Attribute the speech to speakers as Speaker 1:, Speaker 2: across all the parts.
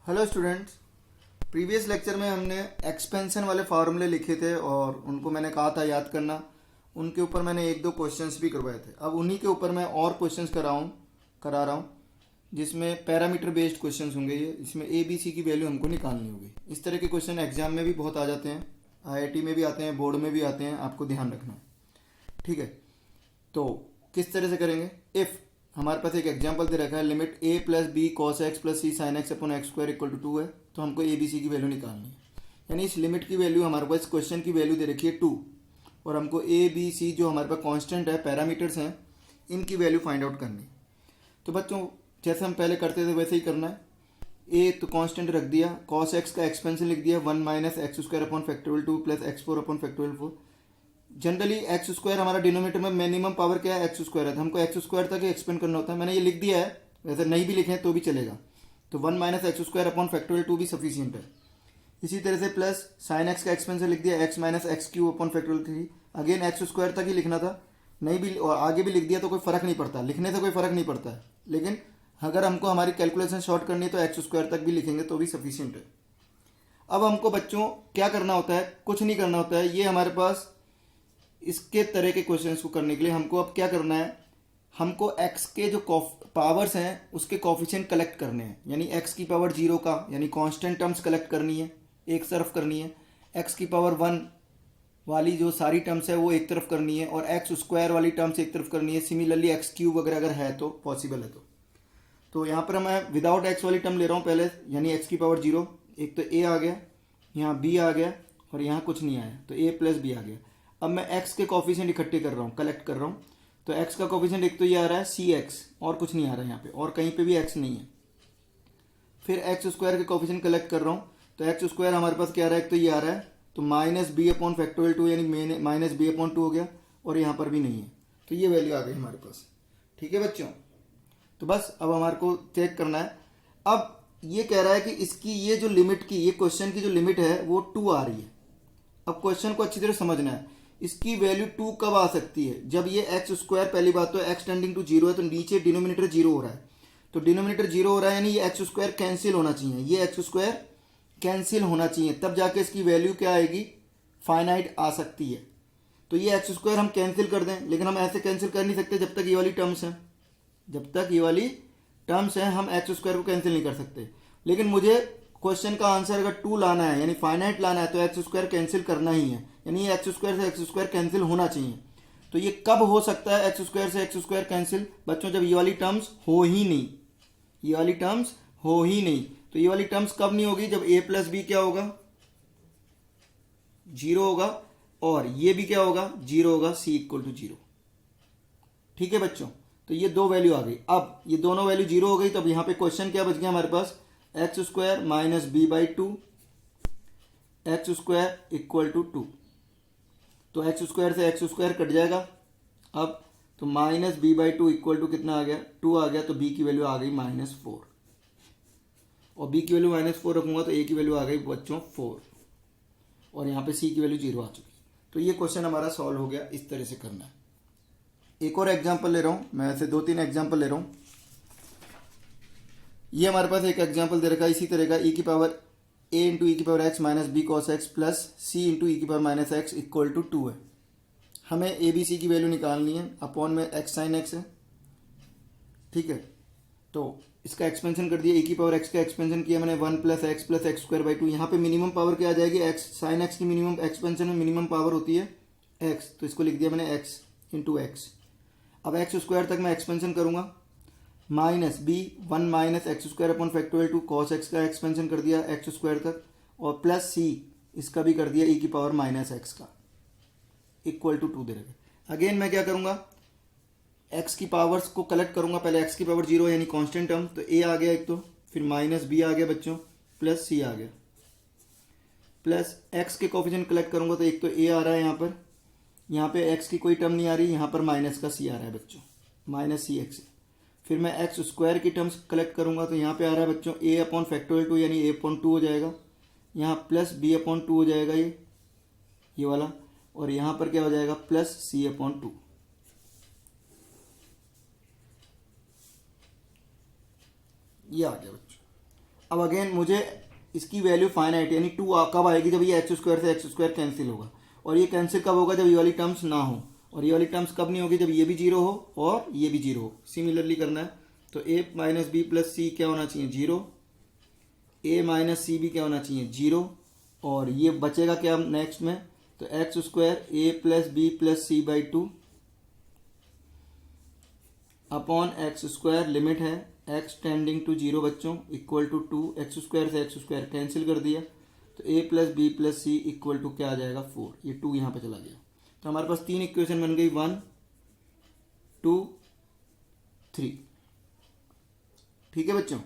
Speaker 1: Hello students. Previous lecture में हमने expansion वाले फार्मूले लिखे थे और उनको मैंने कहा था याद करना। उनके ऊपर मैंने एक दो क्वेश्चंस भी करवाए थे। अब उन्हीं के ऊपर मैं और क्वेश्चंस करा रहा हूँ जिसमें पैरामीटर बेस्ड क्वेश्चंस होंगे। ये इसमें ए बी सी की वैल्यू हमको निकालनी होगी। इस तरह के क्वेश्चन एग्जाम में भी बहुत आ जाते हैं, आईआईटी में भी आते हैं, बोर्ड में भी आते हैं, आपको ध्यान रखना है। ठीक है, तो किस तरह से करेंगे। इफ़ हमारे पास एक एग्जांपल दे रखा है, limit a plus b cos x plus c sine x upon x square equal to 2 है, तो हमको ए बी सी की वैल्यू निकालनी है। यानी इस लिमिट की वैल्यू हमारे पास क्वेश्चन की वैल्यू दे रखी है 2 और हमको ए बी सी जो हमारे पास कांस्टेंट है, पैरामीटर्स हैं, इनकी वैल्यू फाइंड आउट करनी है। तो बच्चों जैसे हम पहले करते थे वैसे ही करना है। ए तो कांस्टेंट रख दिया, कॉस एक्स का एक्सपेंशन लिख दिया 1 minus x square upon factorial 2 plus x four upon factorial 4। Generally x square हमारा डिनोमिनेटर में मिनिमम पावर क्या है, एक्स स्क्वायर है, तो हमको एक्स स्क्वायर तक ही एक्सपेंड करना होता है। मैंने ये लिख दिया है, वैसे नहीं भी लिखें तो भी चलेगा। तो 1 minus x square upon factorial 2 भी सफिशियंट है। इसी तरह से प्लस साइन एक्स का एक्सपेंशन लिख दिया x minus x cube upon factorial 3। Again x square तक ही लिखना था, नहीं भी और आगे भी लिख दिया तो कोई फर्क नहीं पड़ता, लिखने से कोई फर्क नहीं पड़ता है। लेकिन अगर हमको हमारी कैलकुलेशन शॉर्ट करनी है तो एक्स स्क्वायर तक भी लिखेंगे तो भी सफिशियंट है। अब हमको बच्चों क्या करना होता है, कुछ नहीं करना होता है। ये हमारे पास इसके तरह के क्वेश्चंस को करने के लिए हमको अब क्या करना है, हमको x के जो पावर्स हैं उसके कॉफिशिएंट कलेक्ट करने हैं। यानी x की पावर 0 का यानी कांस्टेंट टर्म्स कलेक्ट करनी है, एक तरफ करनी है। x की पावर 1 वाली जो सारी टर्म्स है वो एक तरफ करनी है और एक्स स्क्वायर वाली टर्म्स एक तरफ करनी है। सिमिलरली एक्स क्यूब वगैरह अगर है तो पॉसिबल है तो यहाँ पर मैं विदाउट एक्स वाली टर्म ले रहा हूँ पहले, यानी x की पावर 0। एक तो a आ गया, यहाँ b आ गया और यहाँ कुछ नहीं आया तो a प्लस b आ गया। अब मैं x के कॉफिशिएंट इकट्ठे कर रहा हूँ, कलेक्ट कर रहा हूँ। तो x का कॉफिशिएंट एक तो ये आ रहा है cx और कुछ नहीं आ रहा है यहाँ पे, और कहीं पे भी x नहीं है। फिर एक्स स्क्वायर के कॉफिशिएंट कलेक्ट कर रहा हूँ, तो एक्स स्क्वायर हमारे पास क्या आ रहा है, एक तो ये आ रहा है, तो माइनस बी अपॉन फैक्टोरियल 2 यानी माइनस बी अपॉन 2 हो गया, और यहाँ पर भी नहीं है तो ये वैल्यू आ गई हमारे पास। ठीक है बच्चों, तो बस अब हमारे को चेक करना है। अब ये कह रहा है कि इसकी ये जो लिमिट की, ये क्वेश्चन की जो लिमिट है वो 2 आ रही है। अब क्वेश्चन को अच्छी तरह समझना है, इसकी वैल्यू 2 कब आ सकती है, जब ये एक्स स्क्वायर, पहली बात तो एक्स टेंडिंग टू 0 है तो नीचे डिनोमिनेटर 0 हो रहा है। तो डिनोमिनेटर 0 हो रहा है यानी ये एक्स स्क्वायर कैंसिल होना चाहिए, ये एक्स स्क्वायर कैंसिल होना चाहिए, तब जाके इसकी वैल्यू क्या आएगी, फाइनाइट आ सकती है। तो ये एक्स स्क्वायर हम कैंसिल कर दें, लेकिन हम ऐसे कैंसिल कर नहीं सकते जब तक ये वाली टर्म्स हैं। जब तक ये वाली टर्म्स हैं हम एक्स स्क्वायर को कैंसिल नहीं कर सकते। लेकिन मुझे क्वेश्चन का आंसर अगर 2 लाना है यानी फाइनाइट लाना है तो एक्स स्क्वायर कैंसिल करना ही है, यानी एक्स स्क्वायर से एक्स स्क्वायर कैंसिल होना चाहिए। तो ये कब हो सकता है एक्स स्क्वायर से एक्स स्क्वायर कैंसिल, बच्चों जब ये वाली टर्म्स हो ही नहीं, ये वाली टर्म्स हो ही नहीं। तो ये वाली टर्म्स कब नहीं होगी, जब a प्लस बी क्या होगा, 0 होगा, और ये भी क्या होगा, 0 होगा, c इक्वल टू 0। ठीक है बच्चों, तो ये दो वैल्यू आ गई। अब ये दोनों वैल्यू 0 हो गई, तो अब यहाँ पे क्वेश्चन क्या बच गया हमारे पास, X square minus B by 2 X square equal to 2। तो एक्स स्क्वायर से एक्स स्क्वायर कट जाएगा। अब तो minus B by 2 equal to कितना आ गया, 2 आ गया, तो b की वैल्यू आ गई -4, और b की वैल्यू -4 रखूंगा तो a की वैल्यू आ गई बच्चों 4, और यहाँ पे c की वैल्यू 0 आ चुकी। तो ये क्वेश्चन हमारा सॉल्व हो गया। इस तरह से करना है। एक और एग्जांपल ले रहा हूँ मैं, ऐसे 2-3 एग्जांपल ले रहा हूँ। ये हमारे पास एक एग्जांपल दे रखा है इसी तरह का, e की पावर a इंटू ई की power x minus B cos x plus C into E की power minus X equal to 2 है। हमें ए बी सी की वैल्यू निकालनी है, अपॉन में एक्स साइन एक्स है। ठीक है, तो इसका एक्सपेंशन कर दिया, e की पावर x का एक्सपेंशन किया मैंने 1 प्लस एक्स स्क्वायर बाई 2। यहाँ पे मिनिमम पावर क्या आ जाएगी, एक्स साइन एक्स की मिनिमम एक्सपेंशन में मिनिमम पावर होती है x, तो इसको लिख दिया मैंने x इंटू एक्स। अब एक्स स्क्वायर तक मैं एक्सपेंशन करूंगा, minus b 1 minus x square upon factorial 2 cos x का एक्सपेंशन कर दिया एक्स स्क्वायर तक, और प्लस सी इसका भी कर दिया e की पावर माइनस एक्स का इक्वल टू 2 दे रखे। अगेन मैं क्या करूंगा, x की पावर्स को कलेक्ट करूंगा। पहले x की पावर 0 यानी कांस्टेंट टर्म, तो a आ गया एक, तो फिर माइनस b आ गया बच्चों, प्लस c आ गया, प्लस x के कोफिशिएंट कलेक्ट करूंगा तो एक तो a आ रहा है यहाँ पे x की कोई टर्म नहीं आ रही, यहाँ पर माइनस का c आ रहा है बच्चों, माइनस सी एक्स। फिर मैं एक्स स्क्वायर की टर्म्स कलेक्ट करूंगा तो यहाँ पे आ रहा है बच्चों a अपॉन फैक्टोरियल 2 यानी a अपॉन 2 हो जाएगा, यहाँ प्लस b अपॉन 2 हो जाएगा ये वाला, और यहाँ पर क्या हो जाएगा, प्लस c अपॉन 2। ये आ गया बच्चों। अब अगेन मुझे इसकी वैल्यू फाइनाइट यानी टू कब आएगी, जब ये एक्स स्क्वायर से एक्स स्क्वायर कैंसिल होगा, और ये कैंसिल कब होगा, जब ये वाली टर्म्स ना हो, और ये वाली टर्म्स कब नहीं होगी, जब ये भी जीरो हो और ये भी जीरो हो। सिमिलरली करना है, तो ए माइनस बी प्लस सी क्या होना चाहिए, जीरो, ए माइनस सी भी क्या होना चाहिए, जीरो, और ये बचेगा क्या नेक्स्ट में, तो X square A plus B plus C by two upon x square, limit है एक्स टेंडिंग टू जीरो बच्चों, equal to two, X square से एक्स स्क्वायर कैंसिल कर दिया, तो A plus B plus C equal to क्या आ जाएगा, four, ये टू यहाँ पे चला गया। तो हमारे पास तीन इक्वेशन बन गई, 1 2 3। ठीक है बच्चों,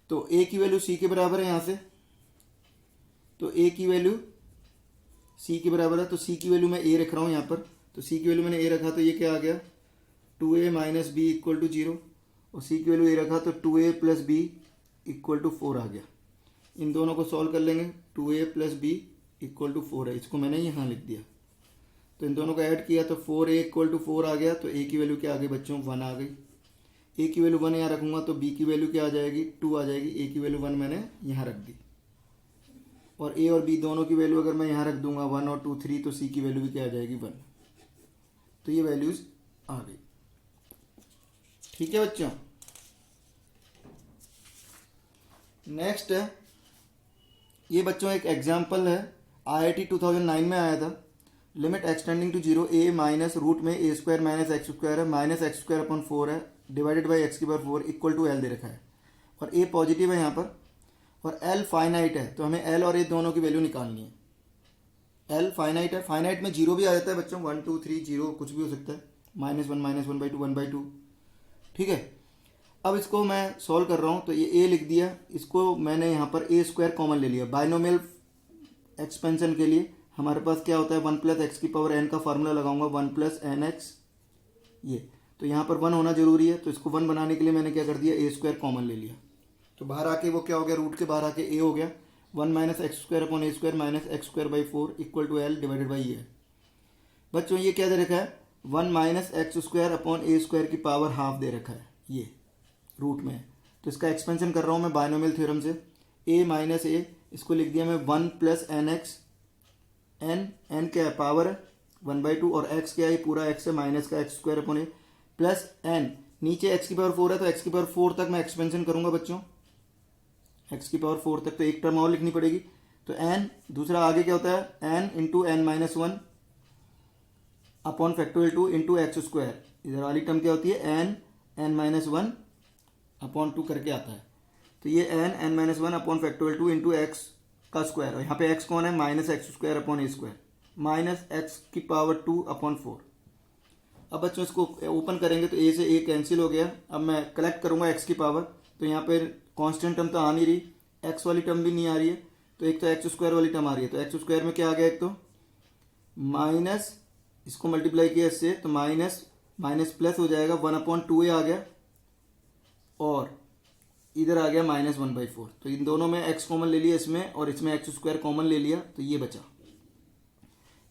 Speaker 1: तो ए की वैल्यू सी के बराबर है यहाँ से, तो ए की वैल्यू सी के बराबर है, तो सी की वैल्यू मैं ए रख रहा हूँ यहाँ पर, तो सी की वैल्यू मैंने ए रखा, तो ये क्या आ गया, 2a minus B equal to zero, और सी की वैल्यू ए रखा तो 2a plus B equal to 4 आ गया। इन दोनों को सॉल्व कर लेंगे, 2a plus B equal to 4 है, इसको मैंने यहाँ लिख दिया, तो इन दोनों को ऐड किया तो 4a इक्वल टू 4 आ गया, तो a की वैल्यू क्या आ गई बच्चों, 1 आ गई। a की वैल्यू 1 यहाँ रखूँगा तो b की वैल्यू क्या आ जाएगी, 2 आ जाएगी, a की वैल्यू 1 मैंने यहाँ रख दी, और a और b दोनों की वैल्यू अगर मैं यहाँ रख दूंगा 1 और 2 3, तो c की वैल्यू भी क्या आ जाएगी, 1। तो ये वैल्यूज आ गई। ठीक है बच्चों, नेक्स्ट है, ये बच्चों एक एग्जाम्पल है, IIT 2009 में आया था, limit extending to zero, a minus root में a square minus x square है, माइनस एक्स स्क्वायर अपॉन 4 है, डिवाइडेड बाई एक्स की पावर 4 इक्वल टू एल दे रखा है, और ए पॉजिटिव है यहाँ पर, और एल फाइनाइट है, तो हमें एल और ए दोनों की वैल्यू निकालनी है। एल फाइनाइट है, फाइनाइट में जीरो भी आ जाता है बच्चों, 1 2 3 जीरो कुछ भी हो सकता है, -1 बाई टू 1 बाई 2। ठीक है, अब इसको मैं सॉल्व कर रहा हूँ, तो ये ए लिख दिया, इसको मैंने यहाँ पर ए स्क्वायर कॉमन ले लिया। बाइनोमियल एक्सपेंशन के लिए हमारे पास क्या होता है, 1 प्लस एक्स की पावर एन का फार्मूला लगाऊंगा, 1 प्लस एन एक्स, ये तो यहाँ पर 1 होना जरूरी है, तो इसको 1 बनाने के लिए मैंने क्या कर दिया, ए स्क्वायर कॉमन ले लिया, तो बाहर आके वो क्या हो गया, रूट के बाहर आके ए हो गया, 1 minus x square upon A square minus x square by 4 equal to L divided by A. बच्चों ये क्या दे रखा है, 1 माइनस एक्स स्क्वायर अपॉन ए स्क्वायर की पावर हाफ दे रखा है, ये रूट में है, तो इसका एक्सपेंशन कर रहा हूँ मैं बाइनोमियल थ्योरम से, ए माइनस ए, इसको लिख दिया मैं 1 प्लस एन एक्स, एन क्या है, पावर है 1 बाई 2, और एक्स क्या है, पूरा एक्स है, माइनस का एक्स स्क्वायर अपॉन ए, प्लस एन, नीचे एक्स की पावर 4 है, तो एक्स की पावर 4 तक मैं एक्सपेंशन करूंगा बच्चों, एक्स की पावर 4 तक, तो एक टर्म और लिखनी पड़ेगी, तो एन, दूसरा आगे क्या होता है, n into n minus 1 upon factorial 2 into x square, इधर वाली टर्म क्या होती है, एन माइनस 1 अपॉन 2 करके आता है, तो ये n minus 1 upon factorial 2 into x का स्क्वायर, और यहाँ पे एक्स कौन है, माइनस एक्स स्क्वायर अपॉन ए स्क्वायर, माइनस एक्स की पावर 2 अपॉन 4। अब बच्चों इसको ओपन करेंगे तो ए से ए कैंसिल हो गया, अब मैं कलेक्ट करूंगा एक्स की पावर, तो यहाँ पे कांस्टेंट टर्म तो आ नहीं रही, एक्स वाली टर्म भी नहीं आ रही है, तो एक तो एक्स स्क्वायर वाली टर्म आ रही है, तो एक्स स्क्वायर में क्या आ गया, एक तो माइनस, इसको मल्टीप्लाई किया इससे तो माइनस माइनस प्लस हो जाएगा, 1 अपॉन 2a आ गया, और इधर आ गया -1 बाई 4, तो इन दोनों में x कॉमन ले लिया इसमें, और इसमें एक्स स्क्वायर कॉमन ले लिया, तो ये बचा,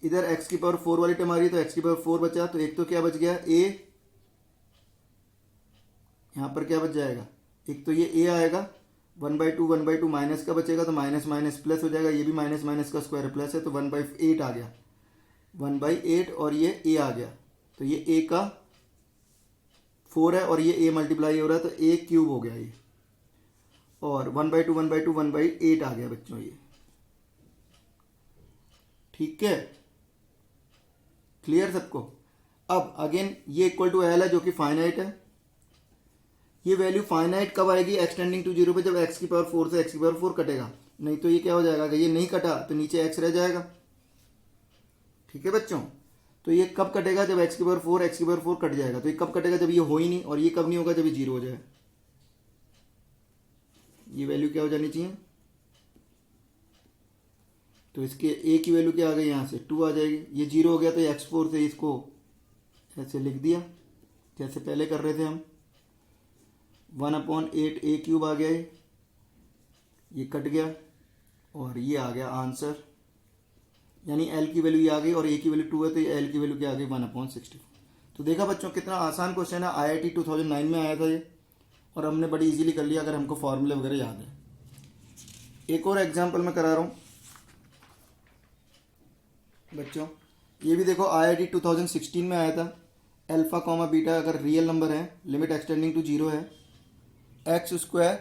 Speaker 1: इधर x की पावर 4 वाली टर्म आ रही है, तो x की पावर 4 बचा, तो एक तो क्या बच गया, a, यहाँ पर क्या बच जाएगा, एक तो ये a आएगा, 1 बाई टू माइनस का बचेगा, तो माइनस माइनस प्लस हो जाएगा, ये भी माइनस माइनस का स्क्वायर प्लस है, तो 1/8 आ गया, 1/8, और ये a आ गया, तो ये a का 4 है, और ये a मल्टीप्लाई हो रहा है, तो a क्यूब हो गया ये, और 1/8 आ गया बच्चों ये। ठीक है, क्लियर सबको। अब अगेन ये इक्वल टू एल है जो कि फाइनाइट है, ये वैल्यू फाइनाइट कब आएगी, एक्सटेंडिंग टू जीरो पे, जब एक्स की पावर 4 से एक्स की पावर 4 कटेगा, नहीं तो ये क्या हो जाएगा, अगर ये नहीं कटा तो नीचे एक्स रह जाएगा। ठीक है बच्चों, तो ये कब कटेगा, जब एक्स की पावर 4 एक्स की पावर 4 कट जाएगा, तो ये कब कटेगा, जब ये हो ही नहीं, और ये कब नहीं होगा, जब ये जीरो हो जाए, ये वैल्यू क्या हो जानी चाहिए, तो इसके ए की वैल्यू क्या आ गई, यहाँ से 2 आ जाएगी, ये जीरो हो गया, तो x4 से इसको ऐसे लिख दिया जैसे पहले कर रहे थे हम, 1/8 a क्यूब आ गया, ये कट गया, और ये आ गया आंसर, यानी l की वैल्यू ये आ गई, और a की वैल्यू 2 है, तो ये l की वैल्यू क्या आ गई, 1/64। तो देखा बच्चों कितना आसान क्वेश्चन है, IIT 2009 में आया था ये, और हमने बड़ी इजीली कर लिया अगर हमको फॉर्मूले वगैरह याद है। एक और एग्जांपल मैं करा रहा हूँ बच्चों। ये भी देखो IIT 2016 में आया था। अल्फा कॉमा बीटा अगर रियल नंबर है, लिमिट एक्सटेंडिंग टू जीरो है, X square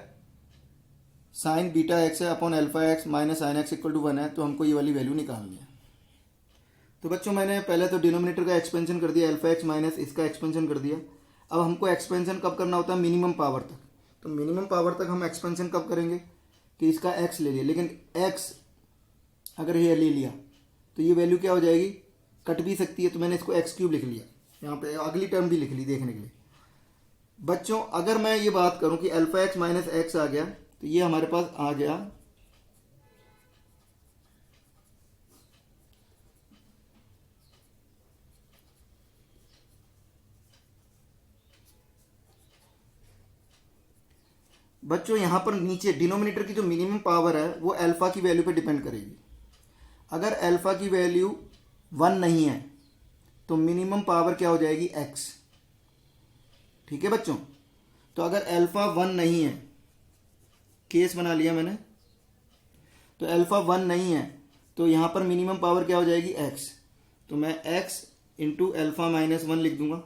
Speaker 1: sine beta X है upon alpha X minus sine X equal to 1 है, तो हमको ये वाली वैल्यू निकालनी है। तो बच्चों मैंने पहले तो डिनोमिनेटर का एक्सपेंशन कर दिया, अल्फा एक्स माइनस इसका एक्सपेंशन कर दिया। अब हमको एक्सपेंशन कब करना होता है? मिनिमम पावर तक। तो मिनिमम पावर तक हम एक्सपेंशन कब करेंगे कि इसका एक्स ले लिया, लेकिन एक्स अगर ये ले लिया तो ये वैल्यू क्या हो जाएगी? कट भी सकती है, तो मैंने इसको एक्स क्यूब लिख लिया। यहाँ पे अगली टर्म भी लिख ली देखने के लिए। बच्चों अगर मैं ये बात करूं कि अल्फा एक्स माइनस एक्स आ गया, तो ये हमारे पास आ गया बच्चों यहाँ पर नीचे डिनोमिनेटर की जो मिनिमम पावर है वो अल्फा की वैल्यू पे डिपेंड करेगी। अगर अल्फा की वैल्यू 1 नहीं है तो मिनिमम पावर क्या हो जाएगी? एक्स। ठीक है बच्चों, तो अगर अल्फा 1 नहीं है, केस बना लिया मैंने, तो अल्फा 1 नहीं है तो यहाँ पर मिनिमम पावर क्या हो जाएगी? एक्स। तो मैं एक्स इंटू अल्फा माइनस 1 लिख दूंगा,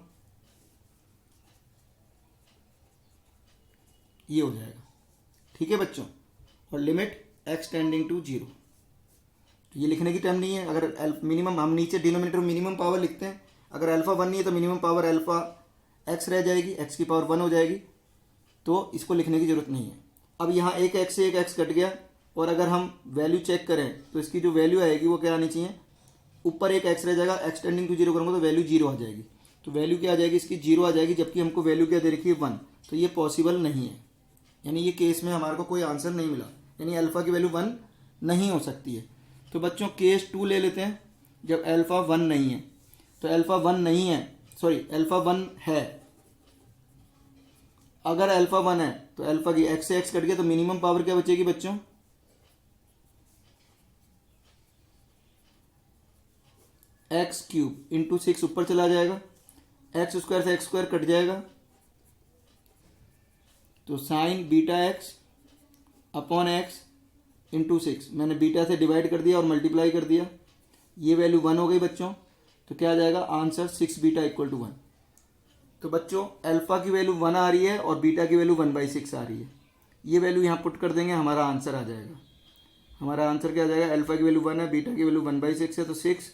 Speaker 1: ये हो जाएगा। ठीक है बच्चों, और limit x tending to zero, तो ये लिखने की टाइम नहीं है। अगर मिनिमम हम नीचे डिनोमिनेटर मिनिमम पावर लिखते हैं, अगर अल्फा 1 नहीं है तो मिनिमम पावर अल्फा एक्स रह जाएगी, एक्स की पावर 1 हो जाएगी, तो इसको लिखने की जरूरत नहीं है। अब यहाँ एक एक्स से एक एक्स कट गया, और अगर हम वैल्यू चेक करें तो इसकी जो वैल्यू आएगी वो क्या आनी चाहिए? ऊपर एक एक्स रह जाएगा, एक्स टेंडिंग टू जीरो करूँगा तो वैल्यू जीरो आ जाएगी। तो वैल्यू क्या आ जाएगी? इसकी जीरो आ जाएगी, जबकि हमको वैल्यू क्या दे रखी है? 1। तो ये पॉसिबल नहीं है, यानी ये केस में हमारे को कोई आंसर नहीं मिला, यानी अल्फा की वैल्यू 1 नहीं हो सकती है। तो बच्चों केस 2 ले लेते हैं, जब अल्फा 1 नहीं है। तो अल्फा 1 नहीं है, सॉरी अल्फा 1 है। अगर अल्फा 1 है तो अल्फा की एक्स से एक्स कट गया, तो मिनिमम पावर क्या बचेगी बच्चों? एक्स क्यूब इंटू 6 ऊपर चला जाएगा, एक्स स्क्वायर से एक्स स्क्वायर कट जाएगा, तो sign beta x upon x into 6, मैंने बीटा से डिवाइड कर दिया और मल्टीप्लाई कर दिया, ये वैल्यू 1 हो गई बच्चों। तो क्या आ जाएगा? Answer 6 beta equal to 1। तो बच्चों अल्फा की वैल्यू 1 आ रही है और बीटा की वैल्यू 1/6 आ रही है। ये वैल्यू यहाँ पुट कर देंगे, हमारा आंसर आ जाएगा। हमारा आंसर क्या आ जाएगा? अल्फा की वैल्यू 1 है, बीटा की वैल्यू 1/6 है, तो 6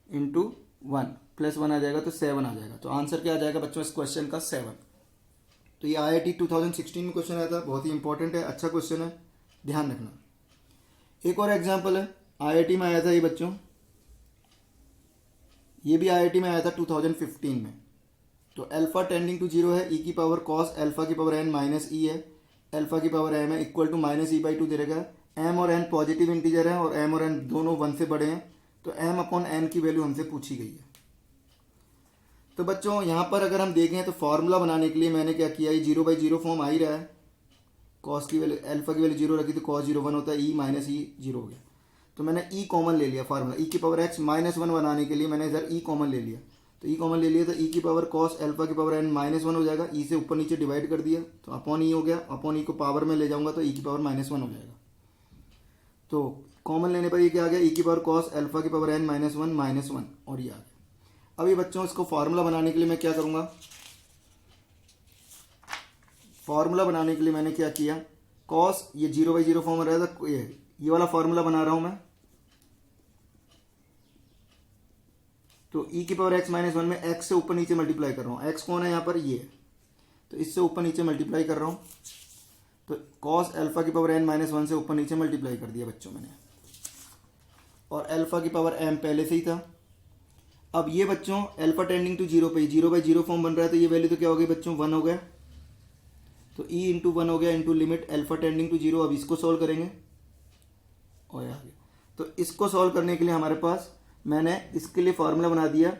Speaker 1: इंटू 1 प्लस 1 आ जाएगा, तो 7 आ जाएगा। तो आंसर क्या आ जाएगा बच्चों इस क्वेश्चन का? 7। तो ये IIT 2016 में क्वेश्चन आया था, बहुत ही इंपॉर्टेंट है, अच्छा क्वेश्चन है, ध्यान रखना। एक और एग्जाम्पल है, IIT में आया था ये बच्चों, ये भी IIT में आया था 2015 में। तो अल्फा टेंडिंग टू जीरो है, e की पावर कॉस अल्फा की पावर n माइनस ई है, अल्फा की पावर m है, इक्वल टू माइनस e/2 दे रखा है। m और n पॉजिटिव इंटीजर है और m और n दोनों 1 से बड़े हैं, तो m अपॉन n की वैल्यू हमसे पूछी गई है। तो बच्चों यहाँ पर अगर हम देखें तो फार्मूला बनाने के लिए मैंने क्या किया, ये 0/0 फॉर्म आ ही रहा है, कॉस की वैल्यू अल्फा की वैल्यू 0 रखी तो कॉस 0 1 होता है, e माइनस ई 0 हो गया। तो मैंने e कॉमन ले लिया, फार्मूला e की पावर x माइनस 1 बनाने के लिए मैंने इधर e कॉमन ले लिया। तो e कॉमन ले लिया तो e की पावर कॉस अल्फा की पावर n माइनस 1 हो जाएगा, e से ऊपर नीचे डिवाइड कर दिया तो अपॉन e हो गया, अपॉन e को पावर में ले जाऊंगा तो e की पावर माइनस 1 हो जाएगा। तो कॉमन लेने पर ये क्या आ गया? e की पावर कॉस अल्फा की पावर n माइनस 1 माइनस 1, और ये आ गया। अभी बच्चों इसको फार्मूला बनाने के लिए मैं क्या करूँगा? फार्मूला बनाने के लिए मैंने क्या किया, कॉस ये 0/0 फॉर्म रहा था, ये वाला फार्मूला बना रहा हूँ मैं। तो e की पावर x माइनस 1 में x से ऊपर नीचे मल्टीप्लाई कर रहा हूँ, x कौन है यहाँ पर? ये, तो इससे ऊपर नीचे मल्टीप्लाई कर रहा हूँ, तो कॉस अल्फा की पावर n माइनस 1 से ऊपर नीचे मल्टीप्लाई कर दिया बच्चों मैंने, और अल्फा की पावर m पहले से ही था। अब ये बच्चों अल्फा टेंडिंग टू जीरो पे 0/0 फॉर्म बन रहा है, तो ये वैल्यू तो क्या हो गई बच्चों? 1 हो गया, तो e इंटू 1 हो गया into limit alpha tending to zero. अब इसको सॉल्व करेंगे और आ गया। तो इसको सॉल्व करने के लिए हमारे पास मैंने इसके लिए फार्मूला बना दिया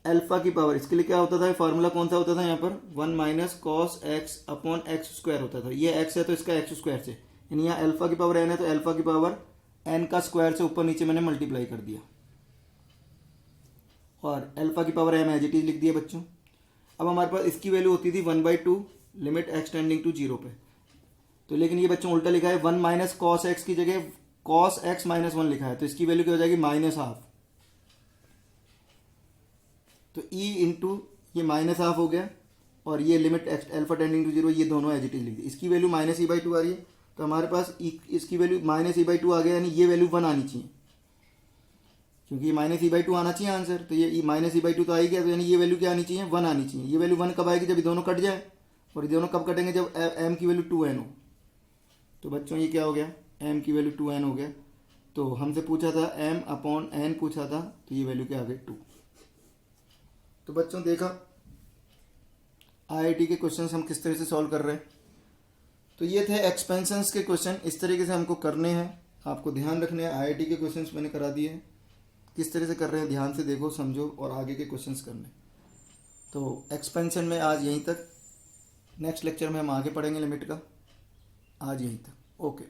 Speaker 1: अल्फा की पावर, इसके लिए क्या होता था, फार्मूला कौन सा होता था यहाँ पर? 1 minus cos x upon x square होता था। ये x है तो इसका एक्स स्क्वायर से, यानी यहाँ अल्फा की पावर n है तो अल्फा की पावर n का स्क्वायर से ऊपर नीचे मैंने मल्टीप्लाई कर दिया, और अल्फा की power m as it is लिख दिया बच्चों। अब हमारे पास इसकी वैल्यू होती थी 1/2 limit x tending to zero पे, तो लेकिन ये बच्चों उल्टा लिखा है, 1 माइनस कॉस एक्स की जगह कॉस एक्स माइनस 1 लिखा है, तो इसकी वैल्यू क्या हो जाएगी माइनस हाफ। तो ई इंटू ये माइनस हाफ हो गया, और ये limit alpha tending to zero, ये दोनों एज इट इज लिख दी। इसकी value minus E by two आ रही है, तो हमारे पास इसकी value minus E by two आ गया, यानी ये वैल्यू 1 आनी चाहिए, क्योंकि ये माइनस ई बाई टू आना चाहिए आंसर। तो ये माइनस ई बाई टू तो आ ही गया, तो यानी ये वैल्यू क्या आनी चाहिए 1 आनी चाहिए। ये वैल्यू 1 कब आएगी, जब ये दोनों कट जाए, और ये दोनों कब कटेंगे, जब एम की वैल्यू 2n हो। तो बच्चों ये क्या हो गया, एम की वैल्यू 2n हो गया। तो हमसे पूछा था m अपॉन n पूछा था, तो ये वैल्यू क्या आ गई 2। तो बच्चों देखा आईआईटी के क्वेश्चंस हम किस तरह से सॉल्व कर रहे हैं। तो ये थे एक्सपेंशंस के क्वेश्चन, इस तरीके से हमको करने हैं, आपको ध्यान रखने हैं। आईआईटी के क्वेश्चंस मैंने करा दिए हैं, किस तरह से कर रहे हैं ध्यान से देखो समझो, और आगे के क्वेश्चंस करने। तो एक्सपेंशन में आज यहीं तक, नेक्स्ट लेक्चर में हम आगे पढ़ेंगे लिमिट का। आज यहीं तक, ओके।